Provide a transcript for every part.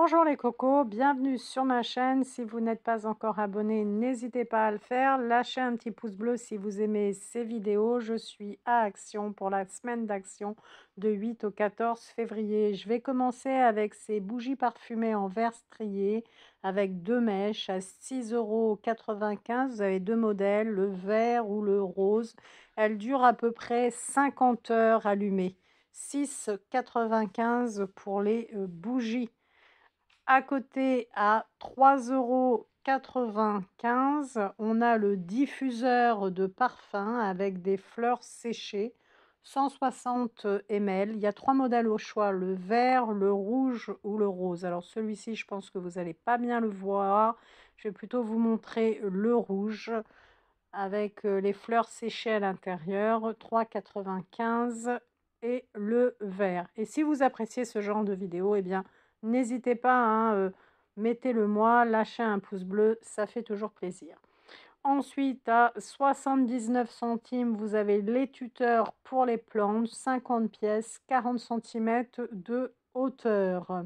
Bonjour les cocos, bienvenue sur ma chaîne. Si vous n'êtes pas encore abonné, n'hésitez pas à le faire. Lâchez un petit pouce bleu si vous aimez ces vidéos. Je suis à Action pour la semaine d'action de 8 au 14 février. Je vais commencer avec ces bougies parfumées en verre strié avec deux mèches à 6,95 €. Vous avez deux modèles, le vert ou le rose. Elles durent à peu près 50 heures allumées. 6,95 € pour les bougies. À côté, à 3,95 €, on a le diffuseur de parfum avec des fleurs séchées, 160 ml. Il y a trois modèles au choix, le vert, le rouge ou le rose. Alors celui-ci, je pense que vous n'allez pas bien le voir. Je vais plutôt vous montrer le rouge avec les fleurs séchées à l'intérieur, 3,95 €, et le vert. Et si vous appréciez ce genre de vidéo, eh bien, n'hésitez pas, hein, mettez-le moi, lâchez un pouce bleu, ça fait toujours plaisir. Ensuite, à 79 centimes, vous avez les tuteurs pour les plantes, 50 pièces, 40 cm de hauteur.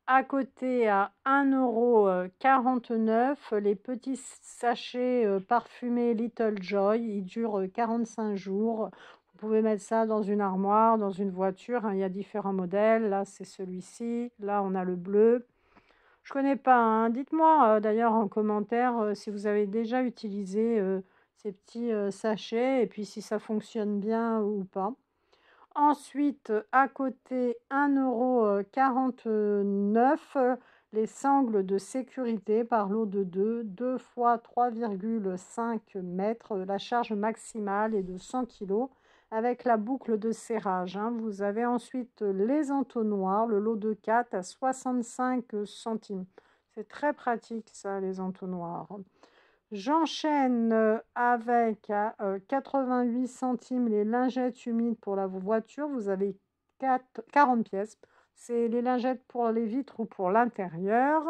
À côté, à 1,49 €, les petits sachets parfumés Little Joy, ils durent 45 jours. Vous pouvez mettre ça dans une armoire, dans une voiture, hein, il y a différents modèles. Là, c'est celui-ci. Là, on a le bleu. Je connais pas, hein. Dites-moi d'ailleurs en commentaire si vous avez déjà utilisé ces petits sachets et puis si ça fonctionne bien ou pas. Ensuite, à côté, 1,49 €, les sangles de sécurité par lot de 2 fois 3,5 mètres. La charge maximale est de 100 kg avec la boucle de serrage, hein. Vous avez ensuite les entonnoirs, le lot de 4 à 65 centimes. C'est très pratique ça, les entonnoirs. J'enchaîne avec à 88 centimes les lingettes humides pour la voiture. Vous avez 40 pièces. C'est les lingettes pour les vitres ou pour l'intérieur.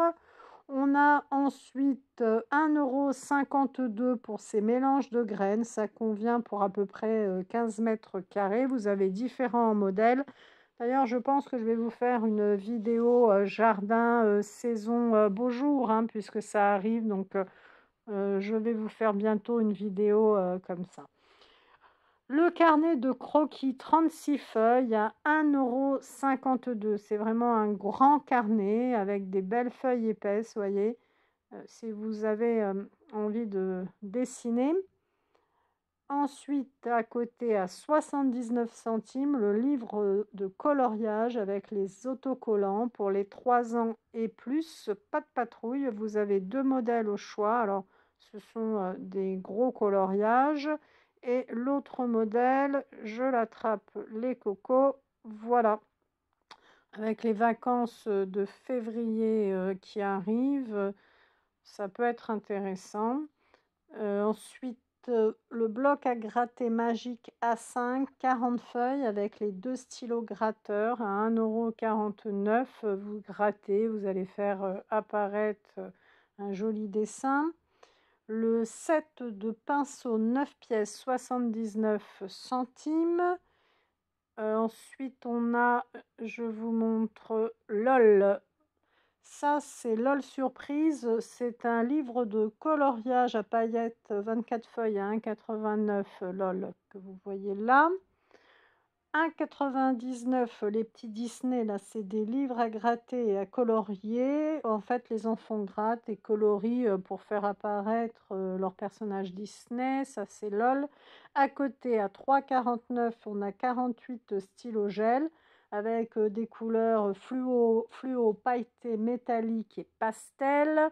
On a ensuite 1,52 € pour ces mélanges de graines. Ça convient pour à peu près 15 mètres carrés. Vous avez différents modèles. D'ailleurs, je pense que je vais vous faire une vidéo jardin saison beau jour, hein, puisque ça arrive. Donc, je vais vous faire bientôt une vidéo comme ça. Le carnet de croquis 36 feuilles à 1,52 €. C'est vraiment un grand carnet avec des belles feuilles épaisses, voyez. Si vous avez envie de dessiner. Ensuite, à côté, à 79 centimes, le livre de coloriage avec les autocollants pour les 3 ans et plus. Pas de patrouille, vous avez deux modèles au choix. Alors, ce sont des gros coloriages. Et l'autre modèle, je l'attrape les cocos. Voilà. Avec les vacances de février qui arrivent, ça peut être intéressant. Ensuite, le bloc à gratter magique A5, 40 feuilles avec les deux stylos gratteurs à 1,49 €. Vous grattez, vous allez faire apparaître un joli dessin. Le set de pinceaux 9 pièces, 79 centimes. Ensuite, on a, je vous montre, LOL. Ça, c'est LOL Surprise. C'est un livre de coloriage à paillettes 24 feuilles à 1,89 € LOL que vous voyez là. 1,99 € les petits Disney, là, c'est des livres à gratter et à colorier. En fait, les enfants grattent et colorient pour faire apparaître leurs personnages Disney. Ça, c'est LOL. À côté, à 3,49 €, on a 48 stylos gel avec des couleurs fluo, pailleté, métallique et pastel.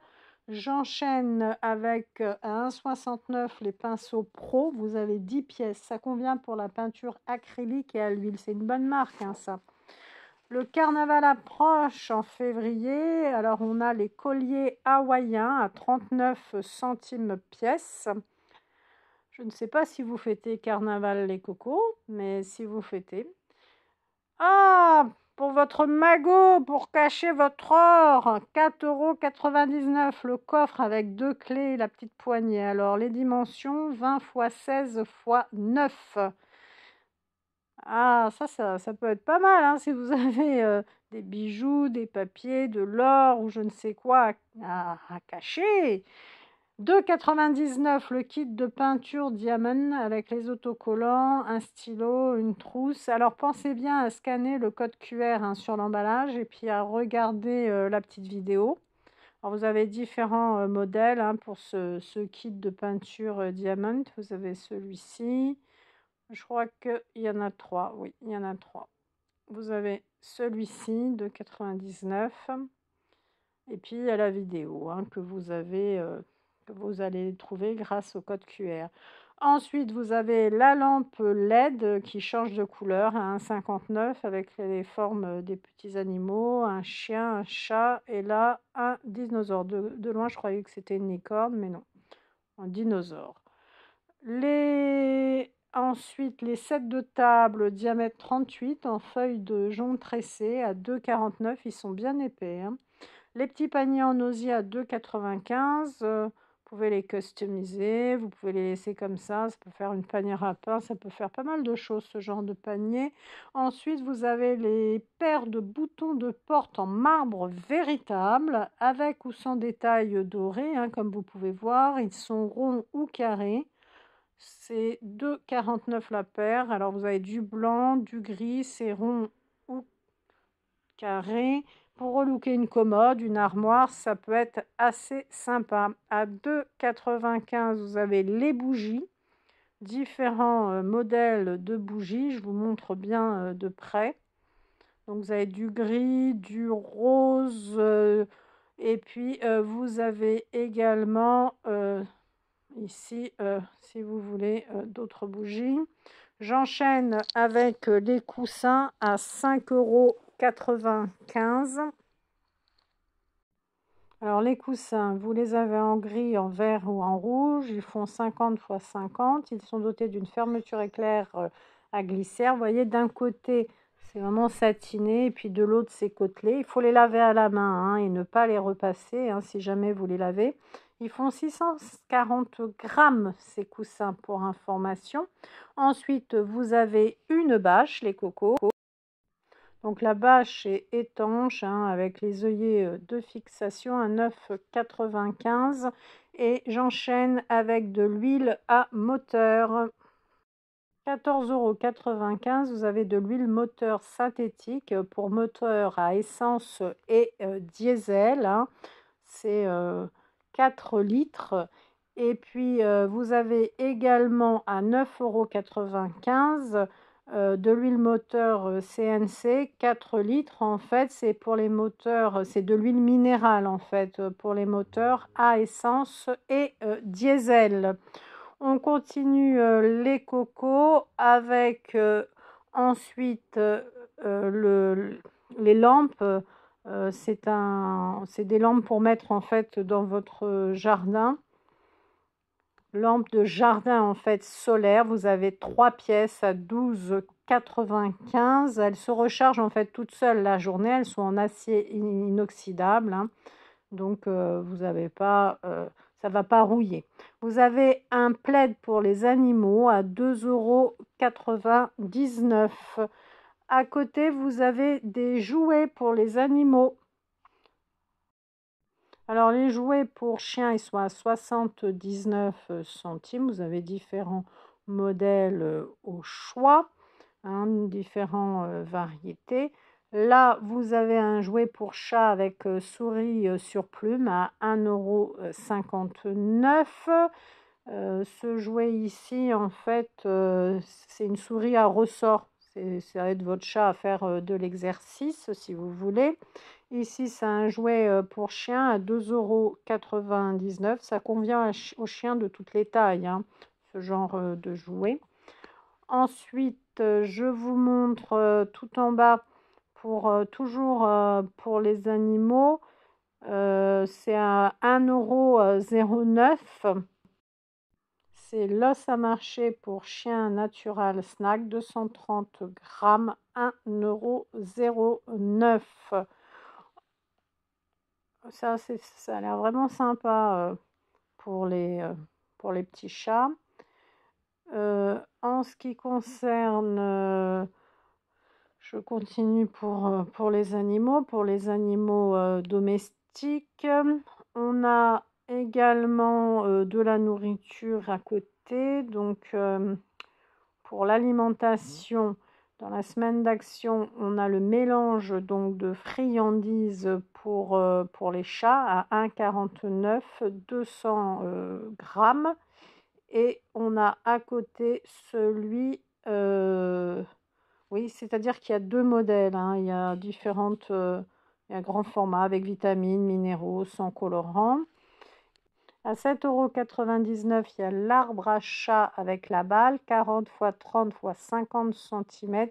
J'enchaîne avec à 1,69 € les pinceaux pro. Vous avez 10 pièces. Ça convient pour la peinture acrylique et à l'huile. C'est une bonne marque, hein, ça. Le carnaval approche en février. Alors, on a les colliers hawaïens à 39 centimes pièce. Je ne sais pas si vous fêtez carnaval les cocos, mais si vous fêtez. Ah, pour votre magot, pour cacher votre or, 4,99 € le coffre avec deux clés et la petite poignée. Alors, les dimensions, 20 x 16 x 9. Ah, ça peut être pas mal, hein, si vous avez des bijoux, des papiers, de l'or ou je ne sais quoi à cacher. 2,99 le kit de peinture Diamond avec les autocollants, un stylo, une trousse. Alors pensez bien à scanner le code QR hein, sur l'emballage et puis à regarder la petite vidéo. Alors vous avez différents modèles hein, pour ce kit de peinture Diamond. Vous avez celui-ci. Je crois qu'il y en a 3. Oui, il y en a 3. Vous avez celui-ci de 99. Et puis il y a la vidéo hein, que vous allez trouver grâce au code QR. Ensuite, vous avez la lampe LED qui change de couleur à 1,59 avec les formes des petits animaux, un chien, un chat et là un dinosaure. De loin, je croyais que c'était une licorne, mais non, un dinosaure. Ensuite, les sets de table diamètre 38 en feuilles de jonc tressé à 2,49. Ils sont bien épais. Hein. Les petits paniers en osier à 2,95. Vous pouvez les customiser, vous pouvez les laisser comme ça peut faire une panière à pain, ça peut faire pas mal de choses ce genre de panier. Ensuite, vous avez les paires de boutons de porte en marbre véritable, avec ou sans détail doré, hein, comme vous pouvez voir. Ils sont ronds ou carrés. C'est 2,49 la paire. Alors vous avez du blanc, du gris, c'est rond ou carré. Pour relooker une commode, une armoire, ça peut être assez sympa. À 2,95 vous avez les bougies, différents modèles de bougies. Je vous montre bien de près. Donc vous avez du gris, du rose, et puis vous avez également ici, si vous voulez, d'autres bougies. J'enchaîne avec les coussins à 5,95 €. Alors les coussins, vous les avez en gris, en vert ou en rouge. Ils font 50 x 50. Ils sont dotés d'une fermeture éclair à glissière. Vous voyez, d'un côté, c'est vraiment satiné et puis de l'autre, c'est côtelé. Il faut les laver à la main hein, et ne pas les repasser hein, si jamais vous les lavez. Ils font 640 grammes ces coussins pour information. Ensuite, vous avez une bâche, les cocos. Donc la bâche est étanche hein, avec les œillets de fixation à 9,95 € et j'enchaîne avec de l'huile à moteur. 14,95 €, vous avez de l'huile moteur synthétique pour moteur à essence et diesel. Hein. C'est 4 litres. Et puis, vous avez également à 9,95 € de l'huile moteur CNC, 4 litres. En fait, c'est pour les moteurs, c'est de l'huile minérale en fait, pour les moteurs à essence et diesel. On continue les cocos avec ensuite les lampes. C'est des lampes pour mettre en fait dans votre jardin. Lampe de jardin en fait solaire. Vous avez 3 pièces à 12,95 €. Elles se rechargent en fait toutes seules la journée. Elles sont en acier inoxydable. Hein. Donc vous n'avez pas, ça ne va pas rouiller. Vous avez un plaid pour les animaux à 2,99 €. À côté, vous avez des jouets pour les animaux. Alors les jouets pour chiens, ils sont à 79 centimes. Vous avez différents modèles au choix, hein, différentes variétés. Là, vous avez un jouet pour chat avec souris sur plume à 1,59 €. Ce jouet ici, en fait, c'est une souris à ressort. Ça aide votre chat à faire de l'exercice si vous voulez. Ici, c'est un jouet pour chien à 2,99 €. Ça convient aux chiens de toutes les tailles, hein, ce genre de jouet. Ensuite, je vous montre tout en bas, toujours pour les animaux. C'est à 1,09 €. C'est l'os à marcher pour chien natural snack, 230 grammes, 1,09 €. Ça a l'air vraiment sympa pour les petits chats. En ce qui concerne Je continue pour les animaux. Pour les animaux domestiques, on a également de la nourriture à côté. Donc, pour l'alimentation, dans la semaine d'action, on a le mélange donc de friandises pour les chats à 1,49 200 grammes. Et on a à côté celui... oui, c'est-à-dire qu'il y a deux modèles, hein. Il y a il y a grand format avec vitamines, minéraux, sans colorant. À 7,99 €, il y a l'arbre à chat avec la balle, 40 x 30 x 50 cm.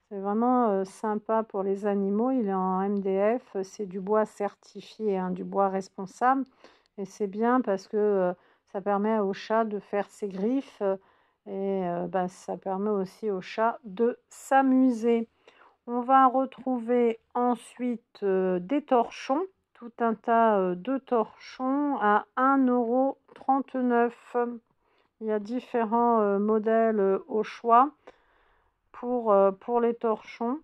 C'est vraiment sympa pour les animaux. Il est en MDF, c'est du bois certifié, hein, du bois responsable. Et c'est bien parce que ça permet au chat de faire ses griffes et ça permet aussi au chat de s'amuser. On va retrouver ensuite des torchons, tout un tas de torchons à 1,39 €. Il y a différents modèles au choix pour les torchons.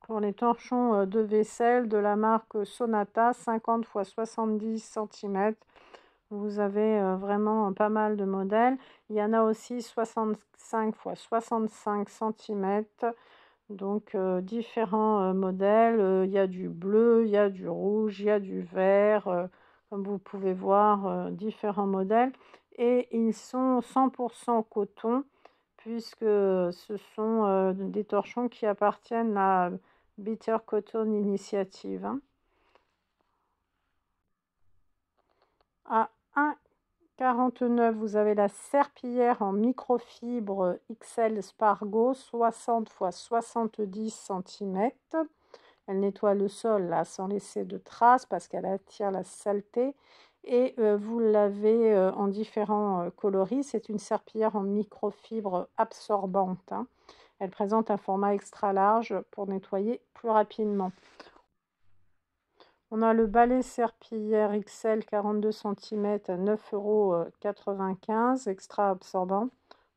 Pour les torchons de vaisselle de la marque Sonata, 50 x 70 cm. Vous avez vraiment pas mal de modèles. Il y en a aussi 65 x 65 cm. Donc, différents modèles. Il y a du bleu, il y a du rouge, il y a du vert. Comme vous pouvez voir, différents modèles. Et ils sont 100% coton, puisque ce sont des torchons qui appartiennent à Better Cotton Initiative, hein. À 1,49 €, vous avez la serpillière en microfibre XL Spargo, 60 x 70 cm. Elle nettoie le sol là, sans laisser de traces parce qu'elle attire la saleté. Et vous l'avez en différents coloris. C'est une serpillière en microfibre absorbante, hein. Elle présente un format extra large pour nettoyer plus rapidement. On a le balai serpillière XL 42 cm à 9,95 €, extra absorbant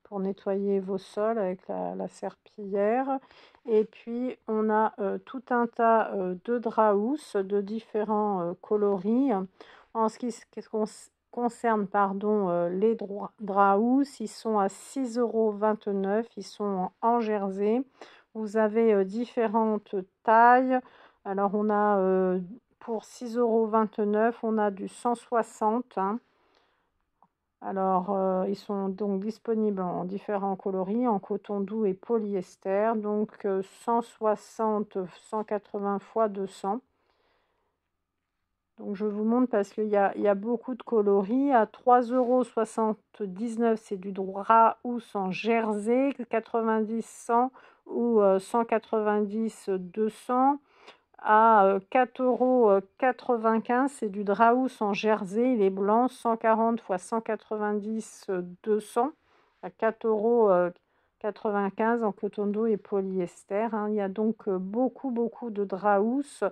pour nettoyer vos sols avec la serpillière. Et puis, on a tout un tas de draps de différents coloris. En ce qui concerne les draps, ils sont à 6,29 €. Ils sont en jersey. Vous avez différentes tailles. Alors, on a pour 6,29 €, on a du 160, hein. Alors, ils sont donc disponibles en différents coloris, en coton doux et polyester. Donc, 160, 180 x 200. Donc, je vous montre parce qu'il y a beaucoup de coloris. À 3,79 €, c'est du drap housse en jersey, 90, 100 ou 190, 200. À 4,95 €, c'est du drap housse en jersey, il est blanc, 140 x 190, 200, à 4,95 € en coton doux et polyester, hein. Il y a donc beaucoup de drap housse,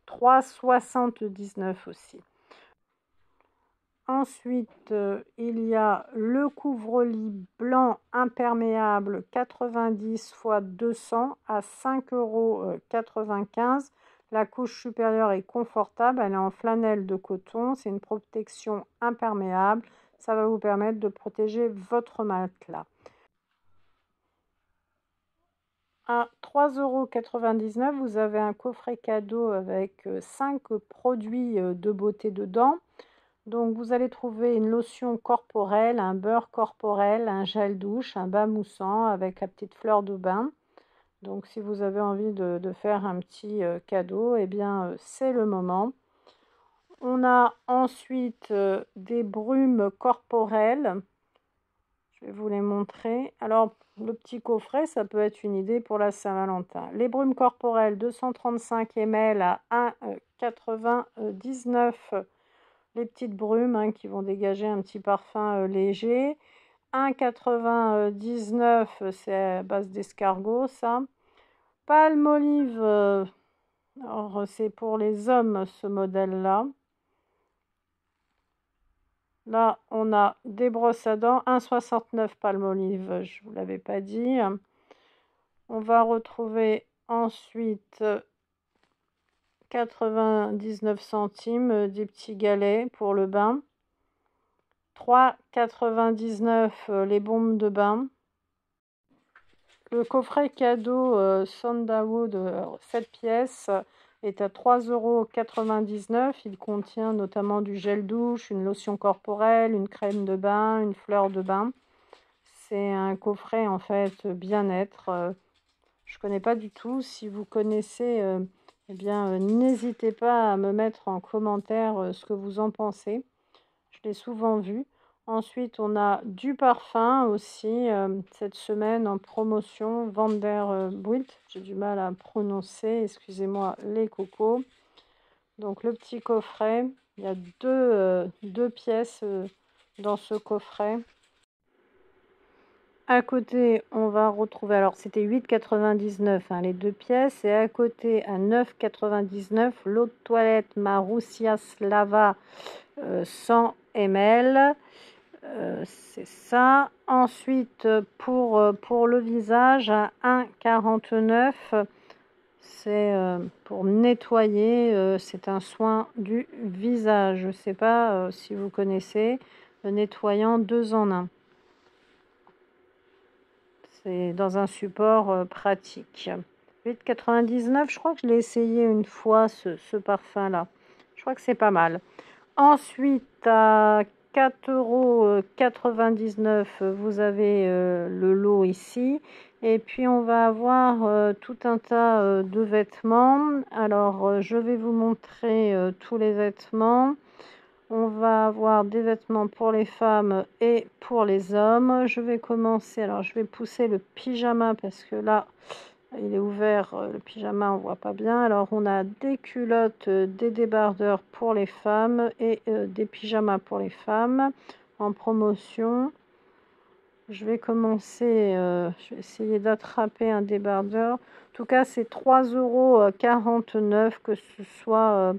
3,79 € aussi. Ensuite, il y a le couvre-lit blanc imperméable 90 x 200 à 5,95 €. La couche supérieure est confortable, elle est en flanelle de coton, c'est une protection imperméable. Ça va vous permettre de protéger votre matelas. À 3,99 €, vous avez un coffret cadeau avec 5 produits de beauté dedans. Donc, vous allez trouver une lotion corporelle, un beurre corporel, un gel douche, un bain moussant avec la petite fleur de bain. Donc, si vous avez envie de faire un petit cadeau, eh bien, c'est le moment. On a ensuite des brumes corporelles. Je vais vous les montrer. Alors, le petit coffret, ça peut être une idée pour la Saint-Valentin. Les brumes corporelles, 235 ml à 1,99 €. Les petites brumes, hein, qui vont dégager un petit parfum léger. 1,99 €, c'est à base d'escargot, ça. Palmolive, alors c'est pour les hommes, ce modèle-là. Là, on a des brosses à dents, 1,69 € Palmolive, je ne vous l'avais pas dit. On va retrouver ensuite 99 centimes des petits galets pour le bain. 3,99 les bombes de bain. Le coffret cadeau Sandalwood 7 pièces est à 3,99 €. Il contient notamment du gel douche, une lotion corporelle, une crème de bain, une fleur de bain. C'est un coffret en fait bien-être. Je connais pas du tout. Si vous connaissez, eh bien, n'hésitez pas à me mettre en commentaire ce que vous en pensez. Je l'ai souvent vu. Ensuite, on a du parfum aussi cette semaine en promotion. Vanderbilt, j'ai du mal à prononcer, excusez-moi les cocos. Donc le petit coffret, il y a deux pièces dans ce coffret. À côté, on va retrouver, alors c'était 8,99 les deux pièces, et à côté à 9,99 l'eau de toilette Marussia Slava 100 ml. C'est ça. Ensuite, pour le visage, à 1,49, c'est pour nettoyer, c'est un soin du visage. Je ne sais pas si vous connaissez, le nettoyant 2 en 1. C'est dans un support pratique. 8,99, je crois que je l'ai essayé une fois, ce parfum-là. Je crois que c'est pas mal. Ensuite, à 4,99 €, vous avez le lot ici. Et puis, on va avoir tout un tas de vêtements. Alors, je vais vous montrer tous les vêtements. On va avoir des vêtements pour les femmes et pour les hommes. Je vais commencer, alors je vais pousser le pyjama parce que là, il est ouvert, le pyjama, on voit pas bien. Alors, on a des culottes, des débardeurs pour les femmes et des pyjamas pour les femmes en promotion. Je vais commencer, je vais essayer d'attraper un débardeur. En tout cas, c'est 3,49 €, que ce soit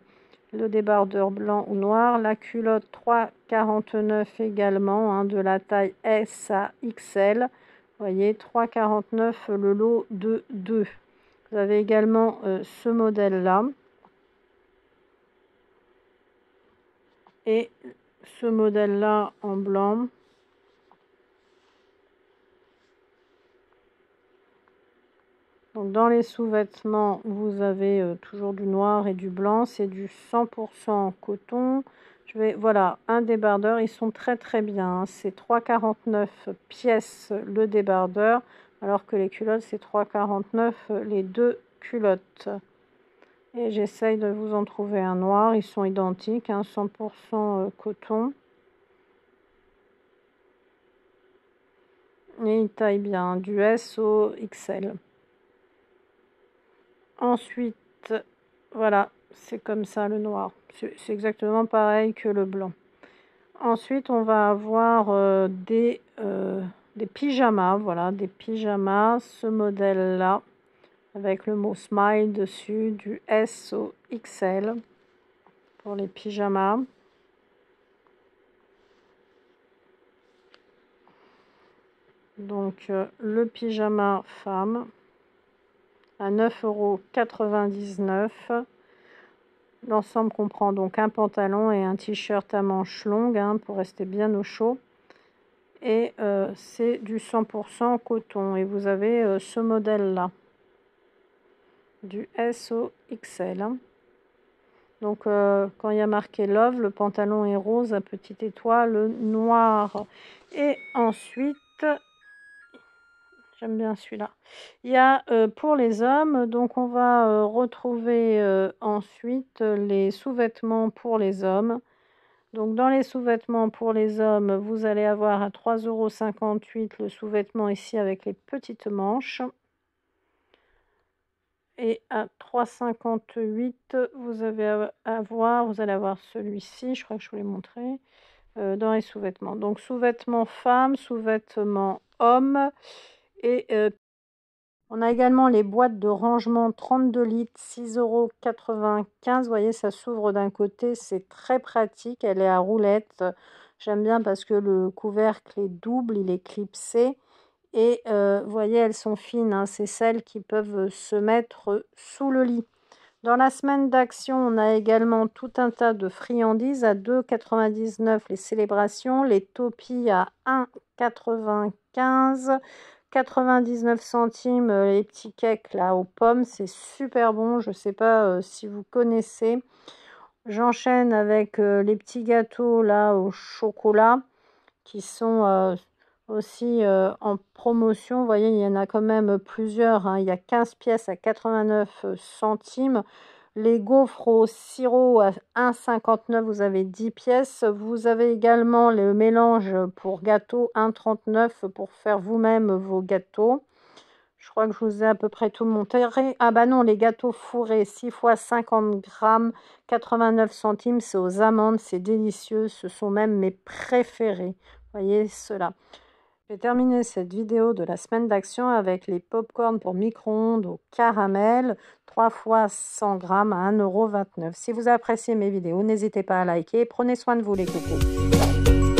le débardeur blanc ou noir. La culotte 3,49 € également, de la taille S à XL. Vous voyez, 3,49 € le lot de 2. Vous avez également ce modèle-là. Et ce modèle-là en blanc. Donc dans les sous-vêtements, vous avez toujours du noir et du blanc. C'est du 100% coton. Voilà, un débardeur. Ils sont très très bien. C'est 3,49 pièces le débardeur, alors que les culottes, c'est 3,49 les deux culottes. Et j'essaye de vous en trouver un noir. Ils sont identiques, 100% coton. Et ils taillent bien, du S au XL. Ensuite, voilà, c'est comme ça le noir. C'est exactement pareil que le blanc. Ensuite, on va avoir des pyjamas, voilà, des pyjamas, ce modèle-là, avec le mot smile dessus, du S au XL pour les pyjamas. Donc, le pyjama femme à 9,99 €. L'ensemble comprend donc un pantalon et un t-shirt à manches longues pour rester bien au chaud. Et c'est du 100% coton. Et vous avez ce modèle-là, du S au XL. Donc quand il y a marqué Love, le pantalon est rose à petite étoile noire. Et ensuite, j'aime bien celui-là. Il y a pour les hommes, donc on va retrouver ensuite les sous-vêtements pour les hommes. Donc dans les sous-vêtements pour les hommes, vous allez avoir à 3,58 € le sous-vêtement ici avec les petites manches. Et à 3,58 € vous allez avoir celui-ci, je crois que je vous l'ai montré, dans les sous-vêtements. Donc sous-vêtements femmes, sous-vêtements hommes. Et on a également les boîtes de rangement 32 litres, 6,95 €. Vous voyez, ça s'ouvre d'un côté, c'est très pratique. Elle est à roulettes. J'aime bien parce que le couvercle est double, il est clipsé. Et vous voyez, elles sont fines, hein, c'est celles qui peuvent se mettre sous le lit. Dans la semaine d'action, on a également tout un tas de friandises à 2,99 les célébrations, les Topi à 1,95, 99 centimes les petits cakes là aux pommes, c'est super bon, je ne sais pas si vous connaissez. J'enchaîne avec les petits gâteaux là au chocolat qui sont aussi en promotion. Vous voyez, il y en a quand même plusieurs, hein. Il y a 15 pièces à 89 centimes. Les gaufres au sirop à 1,59, vous avez 10 pièces. Vous avez également le mélange pour gâteau 1,39 pour faire vous-même vos gâteaux. Je crois que je vous ai à peu près tout montré. Ah bah non, les gâteaux fourrés, 6 fois 50 grammes, 89 centimes, c'est aux amandes, c'est délicieux. Ce sont même mes préférés. Voyez cela. J'ai terminé cette vidéo de la semaine d'action avec les pop-corn pour micro-ondes au caramel, 3 fois 100 grammes à 1,29 €. Si vous appréciez mes vidéos, n'hésitez pas à liker. Prenez soin de vous les cocos.